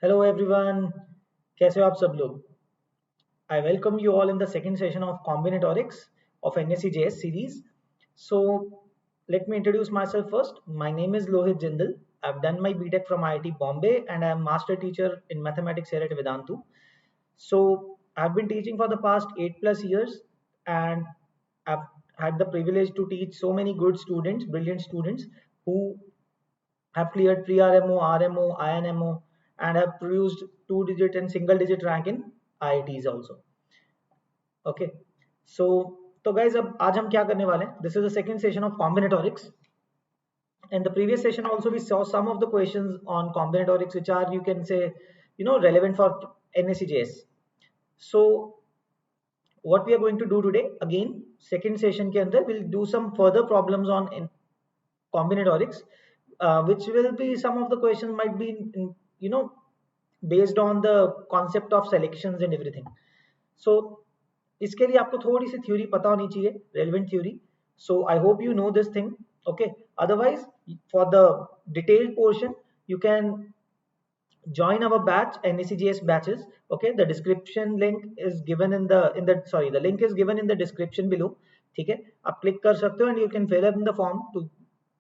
Hello everyone, कैसे हो आप सब लोग? I welcome you all in the second session of combinatorics of NSE-JS series. So let me introduce myself first. My name is Lohit Jindal. I've done my BTech from IIT Bombay and I'm master teacher in mathematics here at Vedantu. So I've been teaching for the past 8+ years and I've had the privilege to teach so many good students, brilliant students who have cleared pre-RMO, RMO, INMO, and have produced two-digit and single-digit rank in IITs also. Okay, so guys, अब आज हम क्या करने वाले हैं? This is the second session of combinatorics. In the previous session also we saw some of the questions on combinatorics which are, you can say, relevant for NSE-JS. So what we are going to do today, again second session के अंदर we'll do some further problems on combinatorics, which will be, some of the questions might be based on the concept of selections and everything. So इसके लिए आपको थोड़ी सी theory पता होनी चाहिए, relevant theory. So I hope you know this thing. Okay, otherwise for the detailed portion you can join our batch, NSE-JS batches. Okay, the description link is given in the link is given in the description below. ठीक है, आप click कर सकते हो and you can fill up in the form to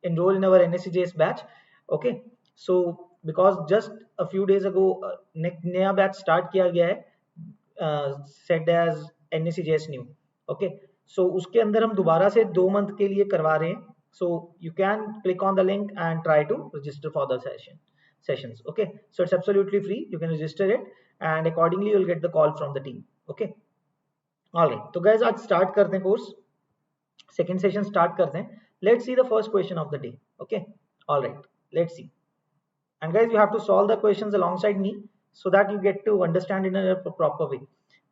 enroll in our NSE-JS batch. Okay, so because just a few days ago नया batch start किया गया है, set as NSE-JS new. Okay, so उसके अंदर हम दोबारा से 2 month के लिए करवा रहे हैं. So you can click on the link and try to register for the sessions. Okay, so it's absolutely free, you can register it and accordingly you'll get the call from the team. Okay, all right, तो guys आज start करते हैं course, second session start करते हैं. Let's see the first question of the day. Okay, all right, let's see. And guys, you have to solve the questions alongside me so that you get to understand in a proper way,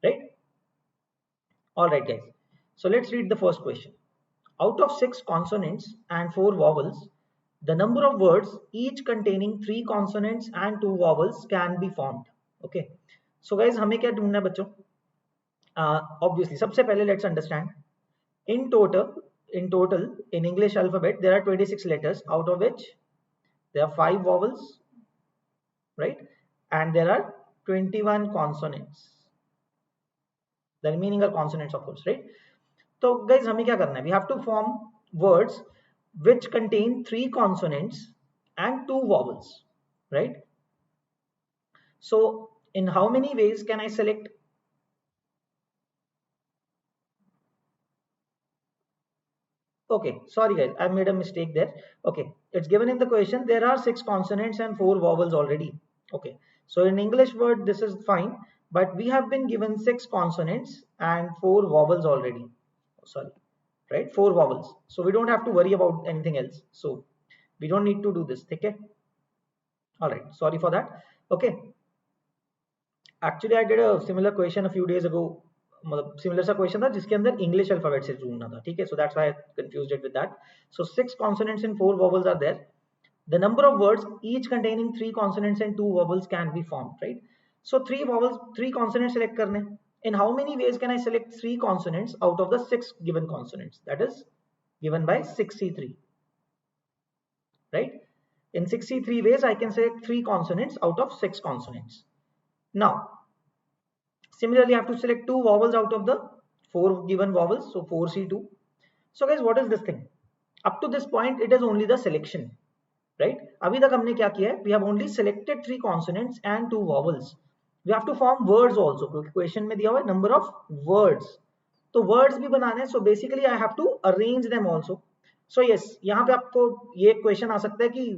right? All right guys, so let's read the first question. Out of 6 consonants and 4 vowels, the number of words each containing 3 consonants and 2 vowels can be formed. Okay, so guys हमें क्या ढूंढना है बच्चों? Obviously सबसे पहले let's understand. In total in English alphabet there are 26 letters, out of which there are 5 vowels, right? And there are 21 consonants. The remaining are consonants of course, right? So guys हमें क्या करना है? We have to form words which contain 3 consonants and 2 vowels, right? So in how many ways can I select? Okay, sorry guys, I made a mistake there. Okay, it's given in the question there are 6 consonants and 4 vowels already. Okay, so in English word this is fine, but we have been given 6 consonants and 4 vowels already. Sorry, right, 4 vowels, so we don't have to worry about anything else, so we don't need to do this. Okay, all right, sorry for that. Okay, actually I did a similar question a few days ago, मतलब similar सा question था जिसके अंदर English alphabet से ढूंढना था, ठीक है, so that's why I confused it with that. So 6 consonants and 4 vowels are there. The number of words each containing 3 consonants and 2 vowels can be formed, right? So 3 consonants select करने. In how many ways can I select 3 consonants out of the 6 given consonants? That is given by 6C3, right? In 6C3 ways I can select 3 consonants out of 6 consonants. Now similarly I have to select 2 vowels out of the 4 given vowels, so 4C2. So guys, what is this thing? Up to this point it is only the selection, right? अभी तक हमने क्या किया है? We have only selected 3 consonants and 2 vowels. We have to form words also, क्योंकि question में दिया हुआ है number of words, तो words भी बनाने हैं, so basically I have to arrange them also. So yes, यहाँ पे आपको ये question आ सकता है कि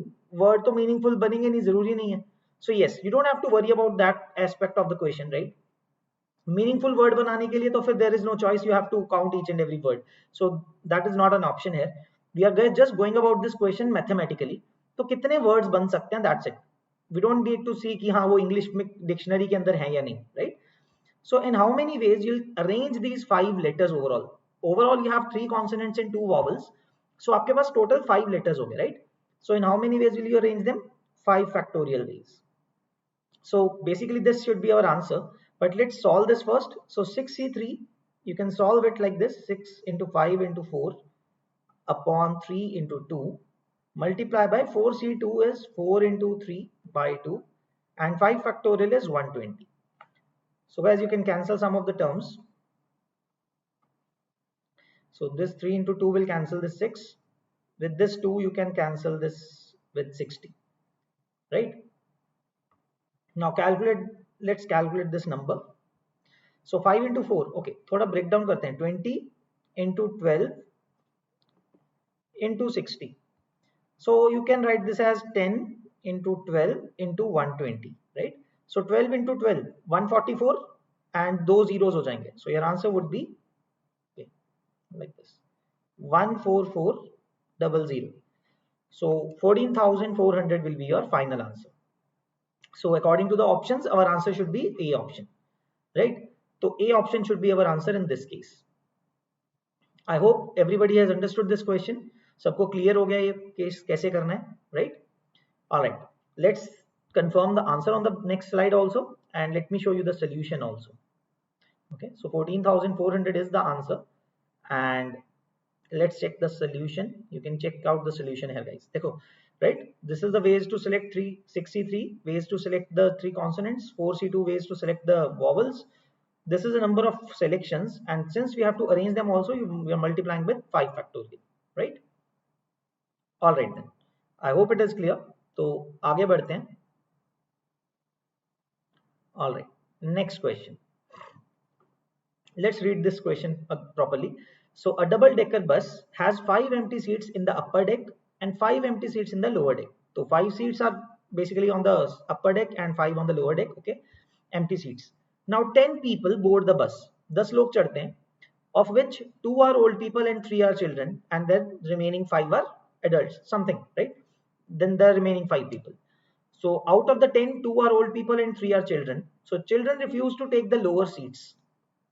word तो meaningful बनेंगे नहीं, जरूरी नहीं है. So yes, you don't have to worry about that aspect of the question, right? Meaningful word बनाने के लिए तो फिर there is no choice, you have to count each and every word, so that is not an option here. We are just going about this question mathematically, तो कितने words बन सकते हैं, that's it. We don't need to see कि हाँ वो English में dictionary के अंदर है या नहीं, right? So in how many ways you arrange these 5 letters? Overall you have 3 consonants and 2 vowels, so आपके पास टोटल 5 लेटर्स हो गए, right? So in how many ways will you arrange them? 5 factorial ways. So basically this should be our answer, but let's solve this first. So 6C3, you can solve it like this: 6 into 5 into 4 upon 3 into 2 multiply by 4C2 is 4 into 3 by 2 and 5 factorial is 120. So guys, you can cancel some of the terms. So this 3 into 2 will cancel this 6. With this 2 you can cancel this with 60, right? Now let's calculate this number. So 5 into 4, okay, थोड़ा breakdown करते हैं. 20 into 12 into 60. So you can write this as 10 into 12 into 120, right? So 12 into 12, 144, and those zeros हो जाएंगे. So your answer would be, okay, like this, 14400. So 14,400 will be your final answer. So according to the options, our answer should be A option, right? So A option should be our answer in this case. I hope everybody has understood this question. सबको clear हो गया ये case कैसे करना है, right? All right, let's confirm the answer on the next slide also, and let me show you the solution also. Okay, so 14,400 is the answer, and let's check the solution. You can check out the solution here, guys. देखो, right? This is the ways to select 363 ways to select the 3 consonants, 4C2 ways to select the vowels. This is a number of selections, and since we have to arrange them also, we are multiplying with 5 factorial, right? All right then. I hope it is clear. तो आगे बढ़ते हैं. All right. Next question. Let's read this question properly. So a double-decker bus has 5 empty seats in the upper deck and 5 empty seats in the lower deck. So 5 seats are basically on the upper deck and 5 on the lower deck. Okay, empty seats. Now 10 people board the bus. 10 लोग चढ़ते हैं, of which 2 are old people and 3 are children, and then remaining 5 are adults. Something, right? Then the remaining 5 people. So out of the 10, 2 are old people and 3 are children. So children refuse to take the lower seats,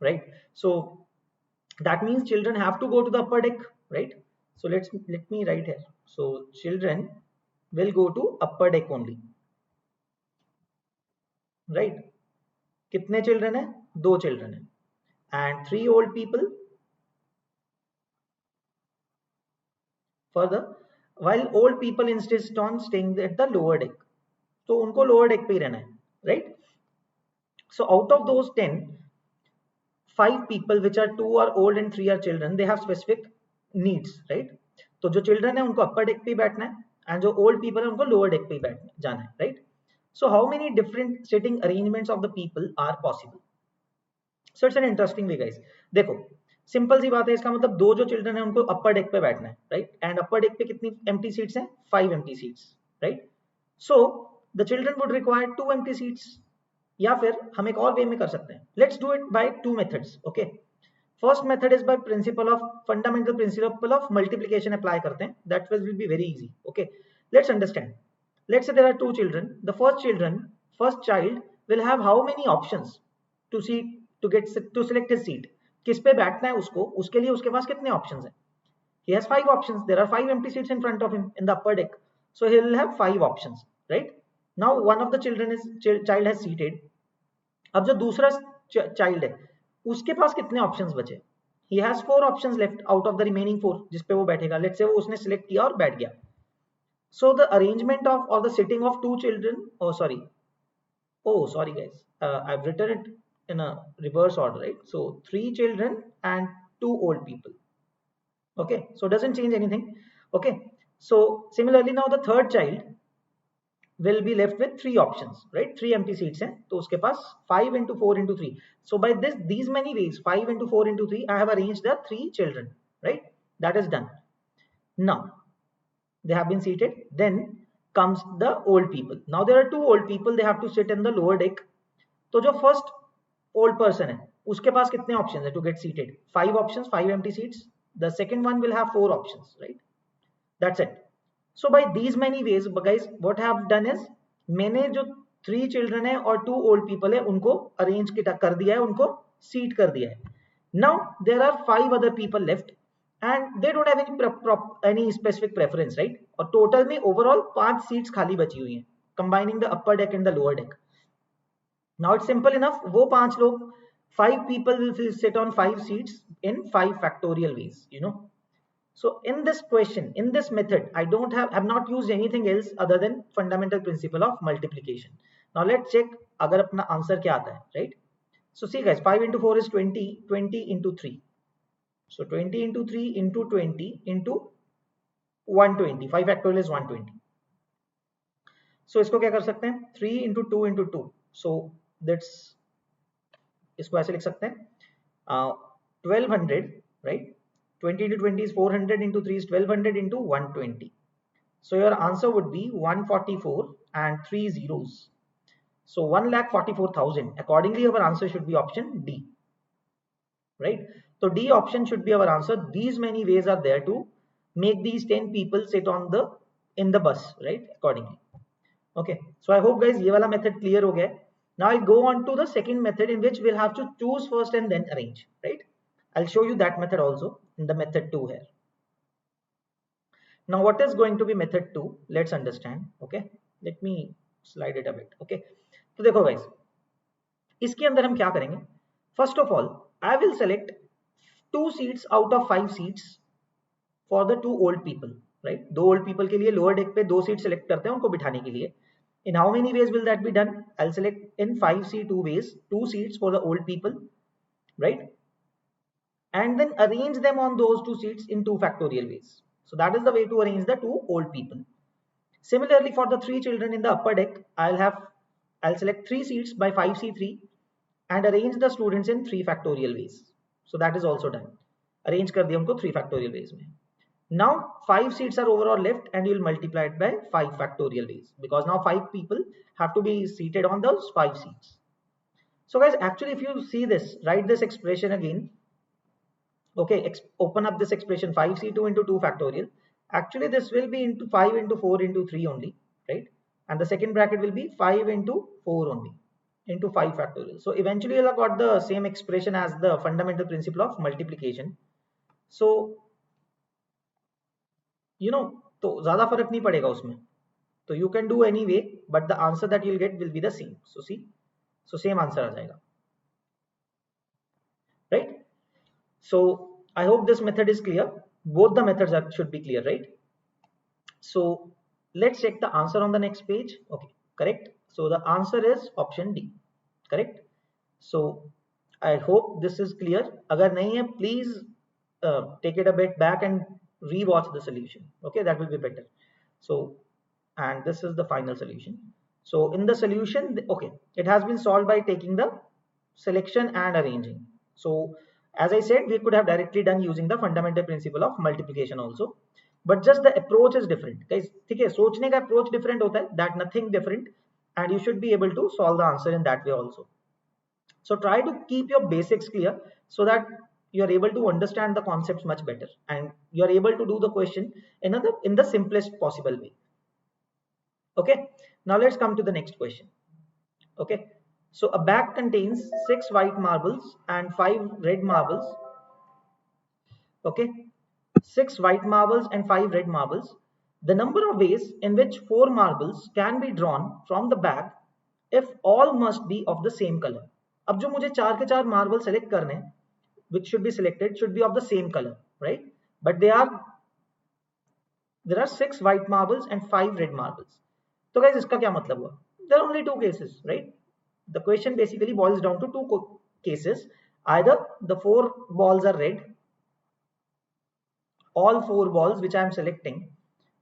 right? So that means children have to go to the upper deck, right? So let me write here. So children will go to upper deck only, right? कितने children हैं? 2 children हैं, and 3 old people. Further, while old people insist on staying at the lower deck, तो उनको lower deck पे ही रहना है, right? So out of those 10, 5 people, which are 2 are old and 3 are children, they have specific needs, right? तो जो children है उनको upper deck पे ही बैठना है, and जो old people है उनको lower deck पे ही जाना है, right? So how many different sitting arrangements of the people are possible? So it's an interesting way, guys. देखो, सिंपल सी बात है, इसका मतलब 2 जो चिल्ड्रन है उनको अपर डेक पे बैठना है, राइट? एंड अपर डेक पे कितनी एम्प्टी सीट्स हैं? 5 empty seats, right? So the children would require 2 empty seats. या फिर हम एक और वे में कर सकते हैं. Let's do it by 2 methods. Okay, first method is by principle of fundamental principle of multiplication apply करते हैं. That will be very easy. Okay, let's understand. Let's say there are 2 children. The first child will have how many options to see to select his seat. किस पे बैठना है उसको, उसके लिए उसके पास कितने ऑप्शंस हैं? He has 5 options. There are 5 empty seats in front of him in the upper deck, so he will have 5 options, right? Now one of the child has seated. अब जो दूसरा child है उसके पास कितने ऑप्शंस बचे? He has 4 options left out of the remaining 4 जिस पे वो बैठेगा. Let's say वो उसने select किया और बैठ गया. So the arrangement of or the sitting of 2 children, sorry guys, I've written it in a reverse order, right? So 3 children and 2 old people. Okay, so it doesn't change anything. Okay, so similarly now the third child will be left with 3 options, right? 3 empty seats हैं, तो उसके पास 5 into 4 into 3. So by these many ways, 5 into 4 into 3, I have arranged the 3 children, right? That is done. Now they have been seated. Then comes the old people. Now there are 2 old people. They have to sit in the lower deck. तो जो first old person है उसके पास कितने options है to get seated? 5 options, 5 empty seats. The second one will have 4 options, right? That's it. So by these many ways guys what I have done is, मैंने जो 3 children है और 2 old people है उनको अरेंज कर दिया है, उनको सीट कर दिया है. Now there are 5 other people left and they don't have any specific preference, right? और टोटल में ओवरऑल 5 सीट्स खाली बची हुई हैं, combining the upper deck and the lower deck. Now it's simple enough. वो 5 लोग, 5 people will sit on 5 seats in 5 factorial ways, you know. So in this question, in this method, I have not used anything else other than fundamental principle of multiplication. Now let's check अगर अपना answer क्या आता है, right? So see guys, 5 into 4 is 20, 20 into 3. So 20 into 3 into 20 into 120. 5 factorial is 120. So इसको क्या कर सकते हैं, 3 into 2 into 2. So that's, इसको ऐसे लिख सकते हैं 1200, right? 20 into 20 is 400 into 3 is 1200 into 120. So your answer would be 144 and 3 zeros. So 1,44,000. Accordingly, our answer should be option D, right? So D option should be our answer. These many ways are there to make these 10 people sit on the in the bus, right? Accordingly. Okay. So I hope guys ये वाला method clear हो गया. Now I'll go on to the second method in which we'll have to choose first and then arrange, right? I'll show you that method also in the method 2 here. Now what is going to be method 2? Let's understand. Okay. Let me slide it a bit. Okay. तो देखो guys, इसके अंदर हम क्या करेंगे? First of all, I will select 2 seats out of 5 seats for the 2 old people, right? 2 old people के लिए lower deck पे 2 seats select करते हैं उनको बिठाने के लिए. In how many ways will that be done? I'll select in 5C2 ways, 2 seats for the old people, right? And then arrange them on those 2 seats in 2 factorial ways. So that is the way to arrange the 2 old people. Similarly, for the 3 children in the upper deck, I'll select 3 seats by 5C3 and arrange the students in 3 factorial ways. So that is also done. Arrange kar diya unko 3 factorial ways mein. Now 5 seats are overall left and you will multiply it by 5 factorial ways, because now 5 people have to be seated on those 5 seats. So guys, actually if you see this, write this expression again. Okay, open up this expression 5C2 into 2 factorial. Actually this will be into 5 into 4 into 3 only, right? And the second bracket will be 5 into 4 only into 5 factorial. So eventually you'll have got the same expression as the fundamental principle of multiplication. So you know, तो ज़्यादा फर्क नहीं पड़ेगा उसमें. तो you can do any way, but the answer that you'll get will be the same. So see, so same answer आ जाएगा, right? So I hope this method is clear. Both the methods should be clear, right? So let's check the answer on the next page. Okay, correct. So the answer is option D, correct. So I hope this is clear. अगर नहीं है, please take it a bit back and re-watch the solution. Okay, that will be better. So, and this is the final solution. So in the solution, okay, it has been solved by taking the selection and arranging. So as I said, we could have directly done using the fundamental principle of multiplication also, but just the approach is different, guys. ठीक है, सोचने का approach different होता है, that nothing different, and you should be able to solve the answer in that way also. So try to keep your basics clear so that you are able to understand the concepts much better and you are able to do the question in the simplest possible way. Okay, now let's come to the next question. Okay, so a bag contains 6 white marbles and 5 red marbles. Okay, 6 white marbles and 5 red marbles. The number of ways in which 4 marbles can be drawn from the bag if all must be of the same color. अब जो मुझे 4 के 4 marble select करने हैं, which should be selected should be of the same color, right? But there are 6 white marbles and 5 red marbles. तो guys, इसका क्या मतलब हुआ? There are only 2 cases, right? The question basically boils down to 2 cases. Either the 4 balls are red, all 4 balls which I am selecting,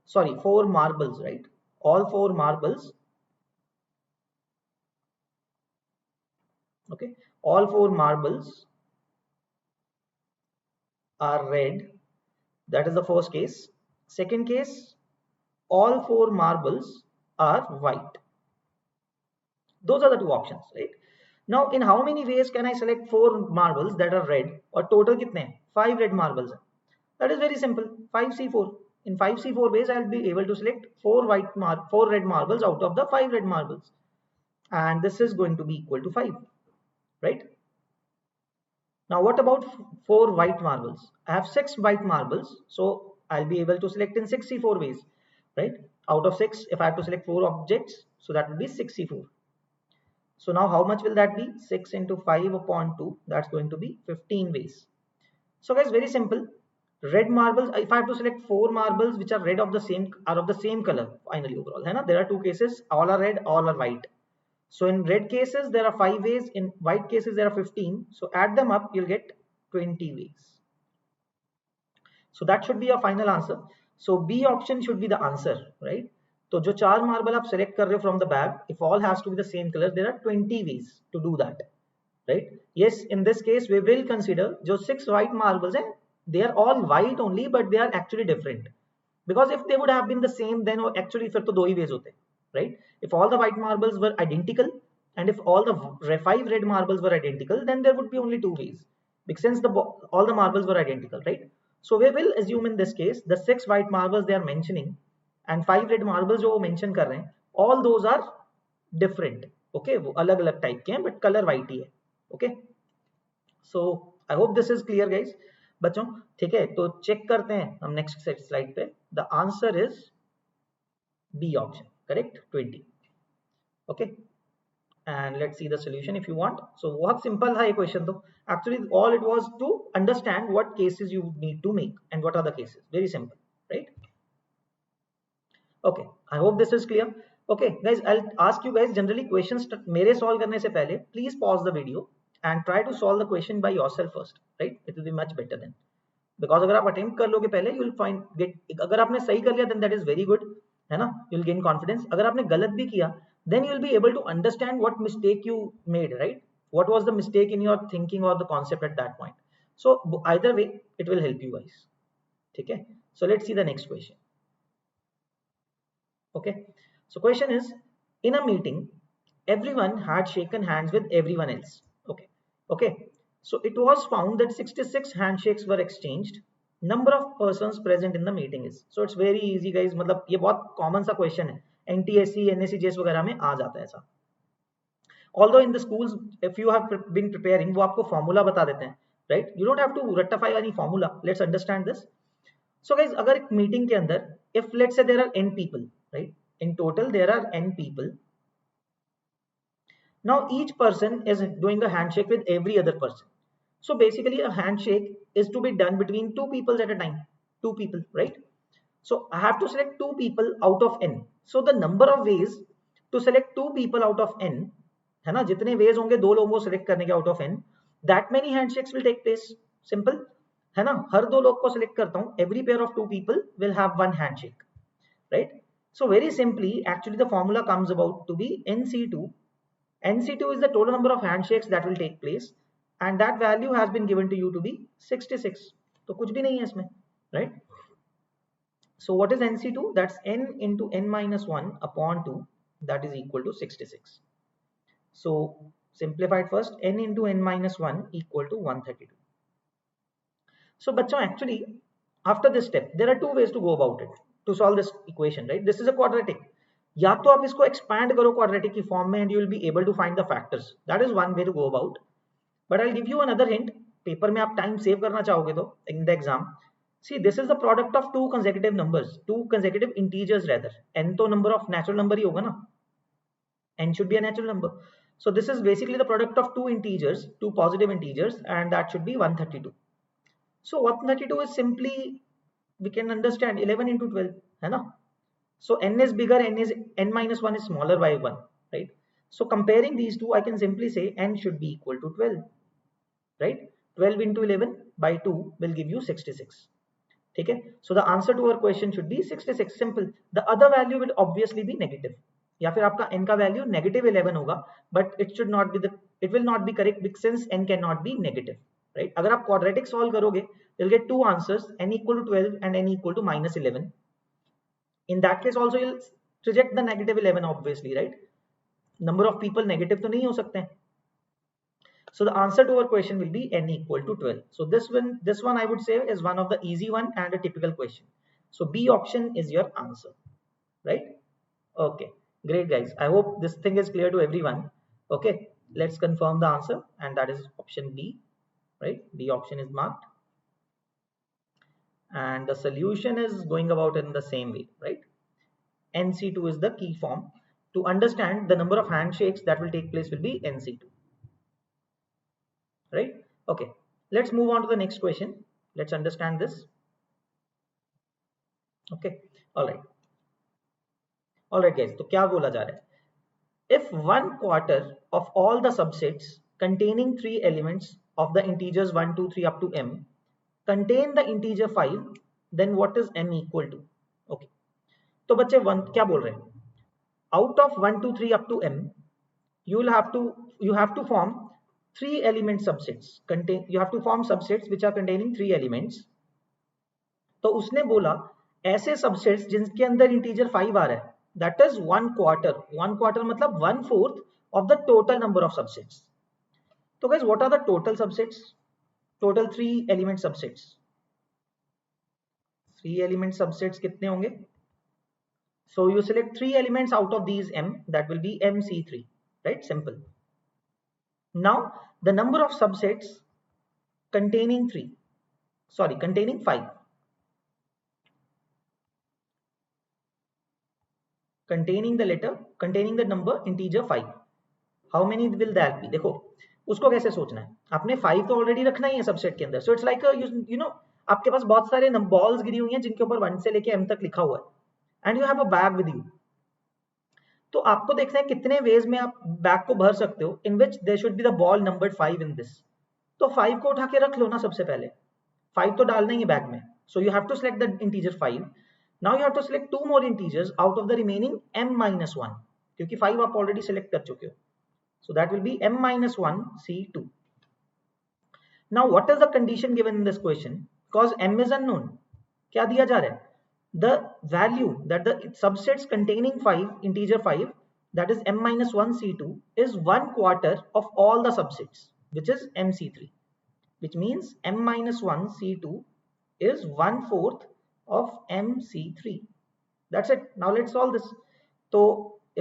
sorry, 4 marbles, right? All 4 marbles, okay, all 4 marbles are red. That is the first case. Second case, all 4 marbles are white. Those are the 2 options, right? Now in how many ways can I select 4 marbles that are red, or total कितने हैं? 5 red marbles. That is very simple. 5C4. In 5C4 ways, I'll be able to select 4 red marbles out of the 5 red marbles, and this is going to be equal to 5, right? Now what about 4 white marbles? I have 6 white marbles, so I'll be able to select in 6C4 ways, right? Out of 6, if I have to select 4 objects, so that will be 6C4. So now how much will that be? 6 into 5 upon 2, that's going to be 15 ways. So guys, very simple. Red marbles, if I have to select 4 marbles which are of the same color finally overall, है ना? There are 2 cases, all are red, all are white. So in red cases, there are 5 ways. In white cases, there are 15. So add them up, you'll get 20 ways. So that should be your final answer. So B option should be the answer, right? So जो चार marble आप select कर रहे हो from the bag, if all has to be the same color, there are 20 ways to do that, right? Yes, in this case we will consider जो 6 white marbles हैं, they are all white only, but they are actually different. Because if they would have been the same, then actually फिर तो दो ही ways होते, right? If all the white marbles were identical, and if all the 5 red marbles were identical, then there would be only 2 ways. Because since all the marbles were identical, right? So we will assume in this case the 6 white marbles they are mentioning and 5 red marbles जो वो mention कर रहे हैं, all those are different. Okay, वो अलग अलग type के हैं, but color white ही है. Okay, so I hope this is clear, guys. बच्चों ठीक है, तो चेक करते हैं हम नेक्स्ट स्लाइड पे. The answer is B option, correct, 20. Okay, and let's see the solution if you want. So बहुत simple था ये question तो. Actually all it was to understand what cases you need to make and what are the cases. Very simple, right? Okay, I hope this is clear. Okay guys, I'll ask you guys generally questions मेरे solve करने से पहले please pause the video and try to solve the question by yourself first, right? It will be much better then. Because अगर आप attempt कर लोगे पहले, you will find अगर आपने सही कर लिया then that is very good, है ना? You will gain confidence. अगर आपने गलत भी किया, then you will be able to understand what mistake you made, right? What was the mistake in your thinking or the concept at that point. So either way, it will help you guys. ठीक है? So let's see the next question. Okay. So question is, in a meeting, everyone had shaken hands with everyone else. Okay. Okay. So it was found that 66 handshakes were exchanged. Number of persons present in the meeting is. So it's very easy guys. मतलब ये बहुत common सा question है. NTSC, NSC, वगैरह में आ जाता है ऐसा. Although in the schools, if you have been preparing, वो आपको formula बता देते हैं, right? You don't have to rectify any formula. Let's understand this. So guys, अगर एक meeting के अंदर, if let's say there are n people, right? In total there are n people. Now each person is doing a handshake with every other person. So basically a handshake is to be done between two people at a time. Two people, right? So I have to select two people out of n. So the number of ways to select two people out of n, है ना? जितने ways होंगे दो लोगों को select करने के out of n, that many handshakes will take place. Simple, है ना? हर दो लोग को select करता हूँ. Every pair of two people will have one handshake, right? So very simply, actually the formula comes about to be NC2. NC2 is the total number of handshakes that will take place, and that value has been given to you to be 66. तो कुछ भी नहीं है इसमें, right? So what is NC2? That's n into n minus 1 upon 2, that is equal to 66. So simplified first, n into n minus 1 equal to 132. So बच्चों actually after this step there are two ways to go about it to solve this equation, right? This is a quadratic. या तो आप इसको expand करो quadratic की form में and you will be able to find the factors. That is one way to go about. But I'll give you another hint. Paper में आप time save करना चाहोगे तो in the exam, see this is the product of two consecutive numbers, two consecutive integers rather. n तो number of natural number ही होगा ना? n should be a natural number. So this is basically the product of two integers, two positive integers, and that should be 132. So 132 is simply, we can understand 11 into 12, है ना? So n is bigger, n minus 1 is smaller by 1, right? So comparing these two, I can simply say n should be equal to 12, right? 12 into 11 by 2 will give you 66. Okay? So the answer to our question should be 66. Simple. The other value will obviously be negative. या फिर आपका n का value negative 11 होगा, but it should not be it will not be correct since n cannot be negative, right? अगर आप quadratic solve करोगे, you'll get two answers, n equal to 12 and n equal to minus 11. In that case also you'll reject the negative 11 obviously, right? Number of people negative तो नहीं हो सकते हैं. So the answer to our question will be n equal to 12. So this one I would say is one of the easy one and a typical question. So B option is your answer, right? Okay, great guys. I hope this thing is clear to everyone. Okay, let's confirm the answer, and that is option B, right? B option is marked. And the solution is going about in the same way, right? NC2 is the key form. To understand the number of handshakes that will take place will be NC2. Right? Okay, let's move on to the next question. Let's understand this. Okay, all right guys, तो क्या बोला जा रहा है? if 1/4 of all the subsets containing 3 elements of the integers 1, 2, 3 up to m contain the integer 5, then what is m equal to? Okay, तो बच्चे one क्या बोल रहे हैं? Out of 1, 2, 3 up to m, you have to form 3 element subsets. You have to form subsets which are containing 3 elements. तो उसने बोला ऐसे सबसेट्स जिनके अंदर इंटीजर 5 आ रहा है, दैट इज 1/4. 1/4 मतलब 1/4 of the total number of subsets. तो guys what are the total subsets? Total 3 element subsets. 3 element subsets कितने होंगे? So you select 3 elements out of these m, that will be MC3, right? Simple. Now the number of subsets containing 5. Containing the number integer 5. How many will that be? देखो उसको कैसे सोचना है, आपने 5 तो already रखना ही है सबसेट के अंदर. So it's like you know आपके पास बहुत सारे बॉल्स गिरी हुई हैं जिनके ऊपर 1 से लेके m तक लिखा हुआ है, and you have a bag with you. तो आपको देखना है कितने वेज में आप बैग को भर सकते हो, in which there should be the ball number 5 in this. तो 5 को उठा के रख लो ना सबसे पहले. 5 तो डालना ही है बैग में. So you have to select the integer 5. Now you have to select 2 more integers out of the remaining m-1, क्योंकि 5 आप ऑलरेडी सिलेक्ट कर चुके हो. So that will be m-1 c2. Now what is the condition given in this question? Because m is unknown, क्या दिया जा रहा है? The value that the subsets containing 5, integer 5, that is m-1 c2, is 1/4 of all the subsets, which is mc3, which means m-1 c2 is 1/4 of mc3. That's it. Now let's solve this. So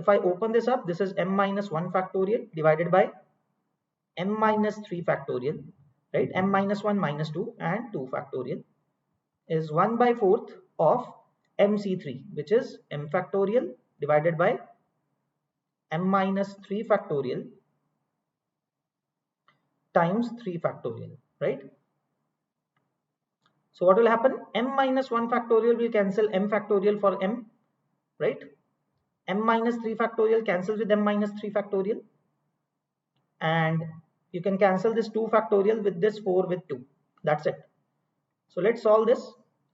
if I open this up, this is m-1 factorial divided by m-3 factorial, right? m-1 minus 2 and 2 factorial is 1/4 of mc3, which is m factorial divided by m-3 factorial times 3 factorial, right? So what will happen? m-1 factorial will cancel m factorial for m, right? m-3 factorial cancels with m-3 factorial, and you can cancel this 2 factorial with this 4 with 2. That's it. So let's solve this.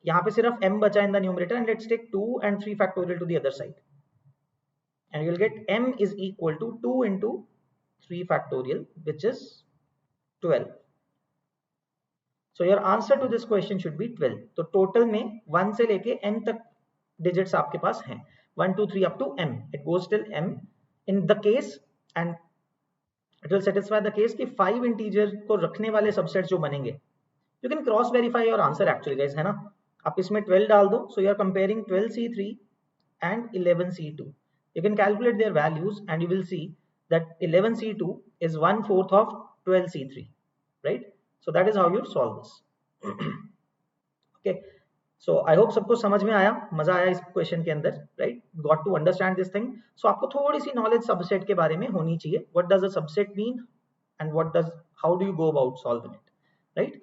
यहाँ पे सिर्फ m बचा in the numerator, and let's take 2 and 3 factorial to the other side, and you will get m is equal to 2 into 3 factorial, which is 12. So your answer to this question should be 12. तो total में 1 से लेके n तक digits आपके पास हैं, 1 2 3 up to m. It goes till m in the case, and it will satisfy the case कि 5 integer को रखने वाले सबसेट जो बनेंगे. You can cross verify your answer actually guys, है ना? आप इसमें 12 डाल दो. So you are comparing 12c3 and 11c2. You can calculate their values and you will see that 11c2 is 1/4 of 12c3, right? So that is how you solve this. Okay, so I hope सबको समझ में आया, मजा आया इस question के अंदर, right? Got to understand this thing. So आपको थोड़ी सी नॉलेज सबसेट के बारे में होनी चाहिए. What does a subset mean and how do you go about solving it, right?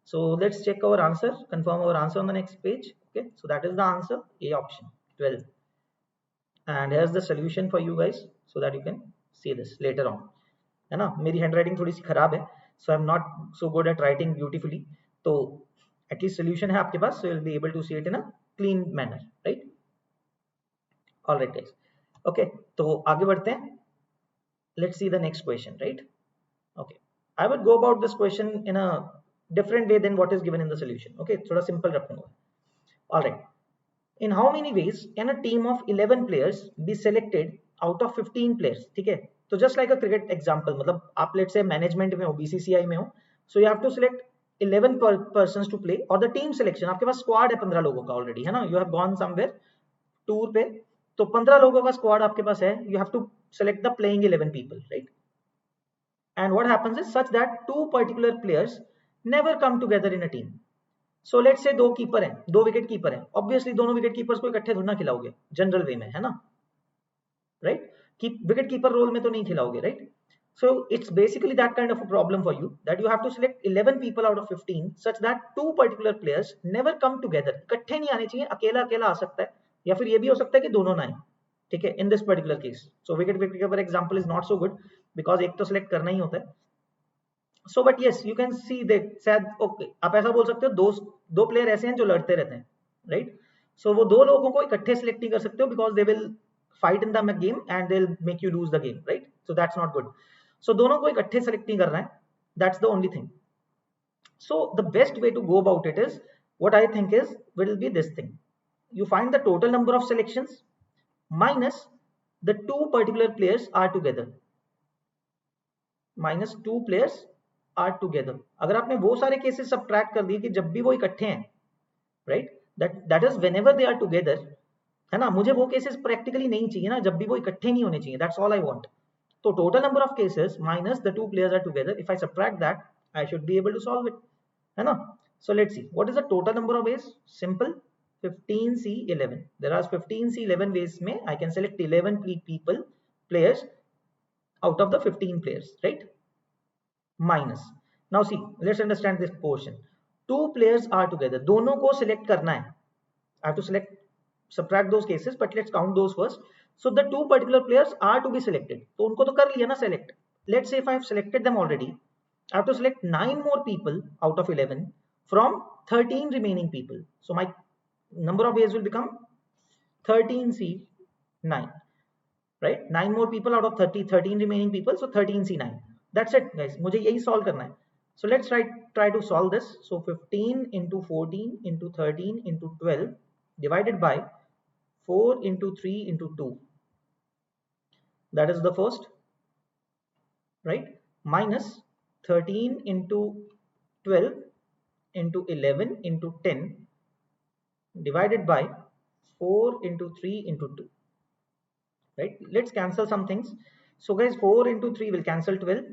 So let's check our answer, confirm our answer on the next page. Okay, so that is the answer, A option, 12. And here's the solution for you guys so that you can see this later on. है ना, मेरी handwriting थोड़ी सी खराब है, so I'm not so good at writing beautifully. तो at least solution है आपके पास, so you'll be able to see it in a clean manner, right? All right guys. Okay, तो आगे बढ़ते हैं. Let's see the next question, right? Okay, I would go about this question in a different way than what is given in the solution. Okay, थोड़ा simple रखूंगा. All right. In how many ways can a team of 11 players be selected out of 15 players? ठीक है, तो just like a cricket example, मतलब आप let's say management में हो, BCCI में हो, so you have to select 11 persons to play, और the team selection आपके पास squad है 15 लोगों का already, है ना? You have gone somewhere tour पे, तो 15 लोगों का squad आपके पास है. You have to select the playing 11 people, right? And what happens is such that 2 particular players never come together in a team. So let's say 2 keeper हैं, 2 wicket keeper हैं. Obviously दोनों wicket keepers को इकट्ठे थोड़ा ना खिलाओगे general वे में, है ना? Right? विकेट कीपर रोल में तो नहीं खिलाओगे, right? So it's basically that kind of a problem for you, that you have to select 11 people out of 15 such that 2 particular players never come together. इकट्ठे नहीं आने चाहिए, अकेला अकेला आ सकता है, या फिर ये भी हो सकता है कि दोनों ना आए. ठीक है, in this particular case. So wicket keeper example is not so good because एक तो सिलेक्ट करना ही होता है. So but yes you can see that शायद ओके आप ऐसा बोल सकते हो दो प्लेयर ऐसे हैं जो लड़ते रहते हैं, राइट. सो वो दो लोगों को इकट्ठे सिलेक्ट नहीं कर सकते हो because they will fight in the game and they'll make you lose the game, right? So that's not good. So दोनों को इकट्ठे select नहीं करना है, that's the only thing. So the best way to go about it is, what I think is, will be this thing. You find the total number of selections minus the two particular players are together. Minus two players are together. अगर आपने वो सारे cases subtract कर दिए कि जब भी वो इकट्ठे हैं, right? That is whenever they are together, है ना. मुझे वो केसेस प्रैक्टिकली नहीं चाहिए ना, जब भी वो इकट्ठे नहीं होने चाहिए. That's all I want. तो total number of cases minus the two players are together, if I subtract that I should be able to solve it, है ना. So let's see what is the total number of ways. Simple 15C11. There are 15C11 ways में I can select 11 people players out of the 15 players, right? Minus, now see, let's understand this portion. Two players are together, दोनों को select करना है. I have to subtract those cases, but let's count those first. So the two particular players are to be selected. तो उनको तो कर लिया ना select. Let's say if I have selected them already, I have to select 9 more people out of 11 from 13 remaining people. So my number of ways will become 13C9, right? 9 more people out of 13 remaining people, so 13C9. That's it guys, मुझे यही solve करना है. So let's try to solve this. So 15 into 14 into 13 into 12 divided by 4 into 3 into 2. That is the first, right? Minus 13 into 12 into 11 into 10 divided by 4 into 3 into 2. Right? Let's cancel some things. So guys, 4 into 3 will cancel 12.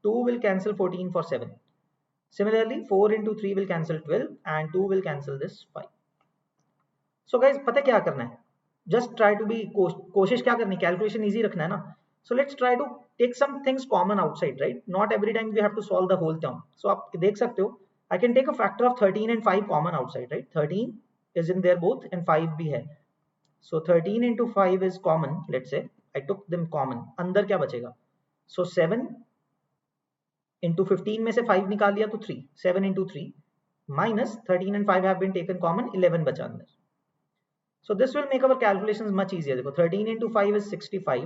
2 will cancel 14 for 7. Similarly, 4 into 3 will cancel 12 and 2 will cancel this 5. So guys, पता क्या करना है? Just try to be कोशिश क्या करनी है? Calculation easy रखना है ना. So let's try to take some things common outside, right? Not every time we have to solve the whole term. So आप देख सकते हो, I can take a factor of 13 and 5 common outside, right? 13 is in there both and 5 भी है. So 13 into 5 is common. Let's say I took them common. अंदर क्या बचेगा? So 7 into 15 में से 5 निकाल लिया तो 3. 7 into 3 minus 13 and 5 have been taken common. 11 बचा अंदर. So this will make our calculations much easier. देखो 13 into 5 is 65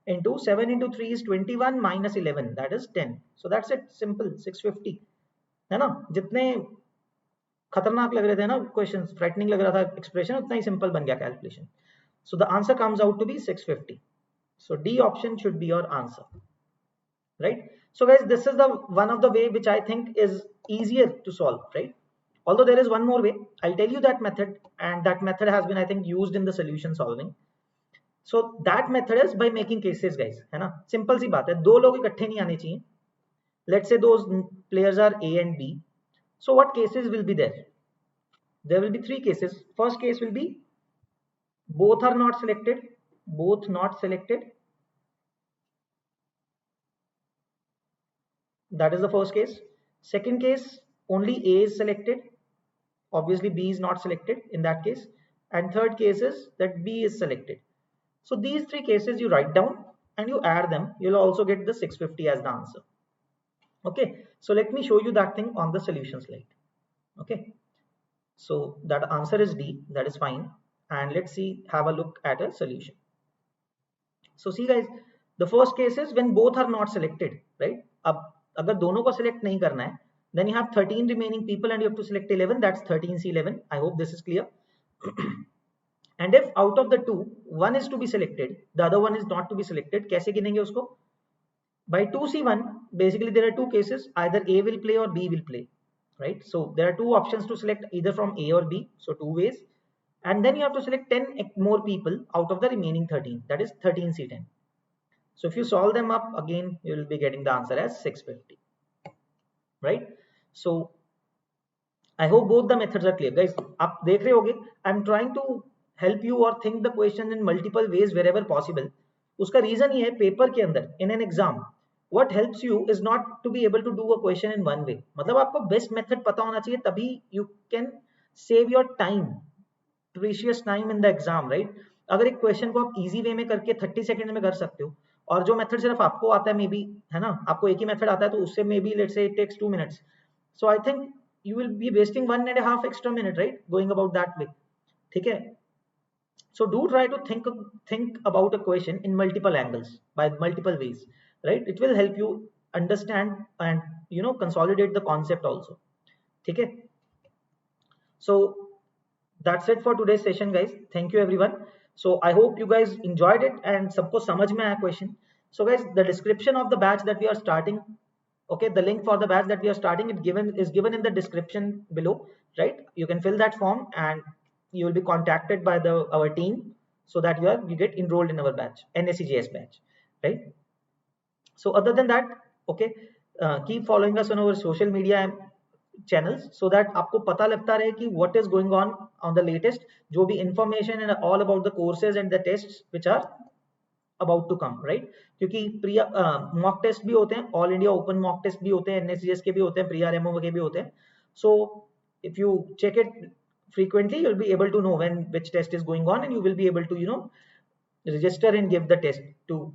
into 7 into 3 is 21 minus 11, that is 10. So that's it, simple. 650 है ना. जितने खतरनाक लग रहे थे ना क्वेश्चंस, फ्रैटनिंग लग रहा था एक्सप्रेशन, उतना ही सिंपल बन गया calculation. So the answer comes out to be 650. So D option should be your answer, right? So guys, this is the one of the way which I think is easier to solve, right? Although there is one more way, I'll tell you that method, and that method has been I think used in the solution solving. So that method is by making cases guys, है ना. Simple सी बात है, दो लोग इकट्ठे नहीं आने चाहिए. Let's say those players are A and B. So what cases will be there? There will be 3 cases. First case will be both are not selected, both not selected. That is the first case. Second case, only A is selected, obviously B is not selected in that case. And third case is that B is selected. So these 3 cases you write down and you add them, you'll also get the 650 as the answer. Okay, so let me show you that thing on the solution slide. Okay, so that answer is D, that is fine. And let's see, have a look at a solution. So see guys, the first case is when both are not selected, right? अब अगर दोनों को select नहीं करना है, then you have 13 remaining people and you have to select 11, that's 13C11. I hope this is clear. And if out of the two, one is to be selected, the other one is not to be selected, कैसे गिनेंगे उसको? By 2C1, basically there are 2 cases, either A will play or B will play, right? So there are 2 options to select, either from A or B, so 2 ways. And then you have to select 10 more people out of the remaining 13, that is 13C10. So if you solve them up, again you will be getting the answer as 650, right? So I hope both the methods are clear guys. आप देख रहे होगे, I'm trying to help you or think the question in multiple ways wherever possible. उसका reason ये है, paper के अंदर in an exam what helps you is not to be able to do a question in one way. मतलब आपको best method पता होना चाहिए, तभी you can save your time, precious time in the exam, right? अगर एक question को आप इजी वे में करके 30 सेकंड में कर सकते हो, और जो मेथड सिर्फ आपको आता है मे बी, है ना, आपको एक ही मेथड आता है तो उससे maybe let's say it takes 2 minutes, so I think you will be wasting 1.5 extra minute, right, going about that way. ठीक है, so do try to think about a question in multiple angles by multiple ways, right? It will help you understand and consolidate the concept also. ठीक है, so that's it for today's session guys. Thank you everyone. So I hope you guys enjoyed it and सबको समझ में आया question. So guys, the description of the batch that we are starting, okay, the link for the batch that we are starting is given in the description below, right? You can fill that form and you will be contacted by our team so that you get enrolled in our batch, NSCJS batch, right? So other than that, okay, keep following us on our social media channels so that आपको पता लगता रहे कि what is going on the latest, जो भी information and all about the courses and the tests which are about to come, right? क्योंकि प्रिया mock test भी होते हैं, all India open mock test भी होते हैं, एनएसजीएस के भी होते हैं, प्रिया के भी होते हैं. So if you check it frequently, you'll be able to know when which test is going on and you will be able to register and give the test to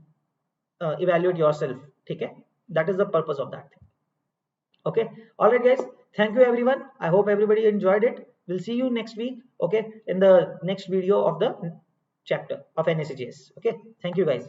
evaluate yourself. ठीक है, that is the purpose of that thing. Okay, all right guys, thank you everyone. I hope everybody enjoyed it. We'll see you next week, okay, in the next video of the chapter of NSCJS. Okay, thank you guys.